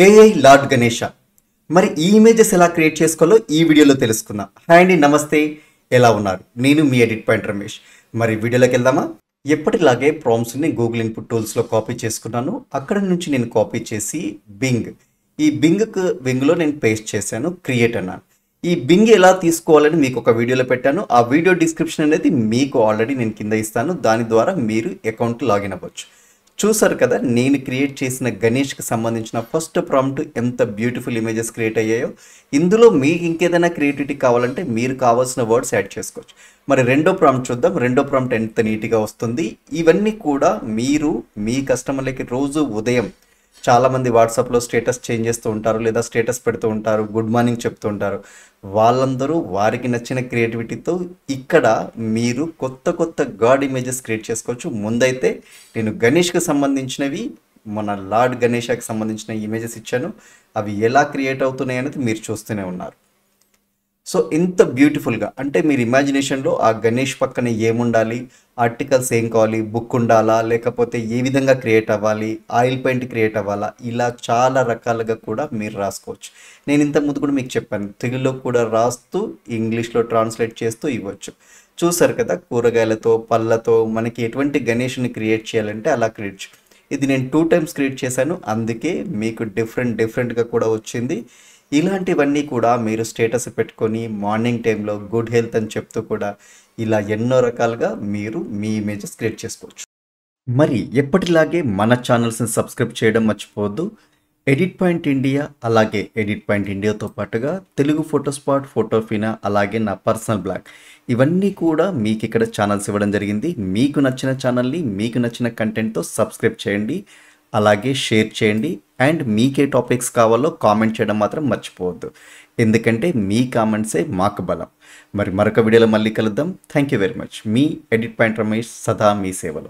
AI lord Ganesha. మరి ఈ images ఎలా క్రియేట్ చేసుకోవాలో ఈ వీడియోలో తెలుసుకుందాం. హాయ్ అండి, నమస్తే, ఎలా ఉన్నారు? నేను మీ ఎడిట్ పాయింట్ రమేష్. మరి వీడియోలోకి వెళ్దామా? ఎప్పటిలాగే ప్రాంప్ట్స్ని గూగుల్ ఇన్పుట్ టూల్స్లో కాపీ చేసుకున్నాను. అక్కడ నుంచి నేను కాపీ చేసి బింగ్లో నేను పేస్ట్ చేశాను, క్రియేట్ అన్నాను. ఈ బింగ్ ఎలా తీసుకోవాలని మీకు ఒక వీడియోలో పెట్టాను. ఆ వీడియో డిస్క్రిప్షన్ అనేది మీకు ఆల్రెడీ నేను కింద ఇస్తాను. దాని ద్వారా మీరు అకౌంట్ లాగిన్ అవ్వచ్చు. చూసారు కదా, నేను క్రియేట్ చేసిన గణేష్కి సంబంధించిన ఫస్ట్ ప్రాంప్ట్ ఎంత బ్యూటిఫుల్ ఇమేజెస్ క్రియేట్ అయ్యాయో. ఇందులో మీకు ఇంకేదైనా క్రియేటివిటీ కావాలంటే మీరు కావాల్సిన వర్డ్స్ యాడ్ చేసుకోవచ్చు. మరి రెండో ప్రాంప్ట్ చూద్దాం. రెండో ప్రాంప్ట్ ఎంత నీట్గా వస్తుంది. ఇవన్నీ కూడా మీరు మీ కస్టమర్లకి రోజు ఉదయం చాలామంది వాట్సాప్లో స్టేటస్ చేంజ్ చేస్తూ ఉంటారు, లేదా స్టేటస్ పెడుతూ ఉంటారు, గుడ్ మార్నింగ్ చెప్తూ ఉంటారు. వాళ్ళందరూ వారికి నచ్చిన క్రియేటివిటీతో ఇక్కడ మీరు కొత్త కొత్త గాడ్ ఇమేజెస్ క్రియేట్ చేసుకోవచ్చు. ముందైతే నేను గణేష్కి సంబంధించినవి, మన లార్డ్ గణేషకి సంబంధించిన ఇమేజెస్ ఇచ్చాను. అవి ఎలా క్రియేట్ అవుతున్నాయి అనేది మీరు చూస్తూనే ఉన్నారు. సో ఇంత బ్యూటిఫుల్గా, అంటే మీరు ఇమాజినేషన్లో ఆ గణేష్ పక్కన ఏముండాలి, ఆర్టికల్స్ ఏం కావాలి, బుక్ ఉండాలా, లేకపోతే ఏ విధంగా క్రియేట్ అవ్వాలి, ఆయిల్ పెయింట్ క్రియేట్ అవ్వాలా, ఇలా చాలా రకాలుగా కూడా మీరు రాసుకోవచ్చు. నేను ఇంతకుముందు కూడా మీకు చెప్పాను, తెలుగులో కూడా రాస్తూ ఇంగ్లీష్లో ట్రాన్స్లేట్ చేస్తూ ఇవ్వచ్చు. చూసారు కదా, కూరగాయలతో పళ్ళతో మనకి ఎటువంటి గణేష్ని క్రియేట్ చేయాలంటే అలా క్రియేట్ చేయాలి. ఇది నేను 2 times క్రియేట్ చేశాను, అందుకే మీకు డిఫరెంట్గా కూడా వచ్చింది. ఇలాంటివన్నీ కూడా మీరు స్టేటస్ పెట్టుకొని మార్నింగ్ టైంలో గుడ్ హెల్త్ అని చెప్తూ కూడా ఇలా ఎన్నో రకాలుగా మీరు మీ ఇమేజెస్ క్రియేట్ చేసుకోవచ్చు. మరి ఎప్పటిలాగే మన ఛానల్స్ని సబ్స్క్రైబ్ చేయడం మర్చిపోవద్దు. ఎడిట్ పాయింట్ ఇండియా, అలాగే ఎడిట్ పాయింట్ ఇండియాతో పాటుగా తెలుగు ఫోటో స్పాట్, ఫోటోఫినా, అలాగే నా పర్సనల్ బ్లాగ్, ఇవన్నీ కూడా మీకు ఇక్కడ ఛానల్స్ ఇవ్వడం జరిగింది. మీకు నచ్చిన ఛానల్ని మీకు నచ్చిన కంటెంట్తో సబ్స్క్రైబ్ చేయండి, అలాగే షేర్ చేయండి. అండ్ మీకే టాపిక్స్ కావాలో కామెంట్ చేయడం మాత్రం మర్చిపోవద్దు, ఎందుకంటే మీ కామెంట్సే మాకు బలం. మరి మరొక వీడియోలో మళ్ళీ కలుద్దాం. Thank you very much. Me edit point Ramesh, సదా మీ సేవలో.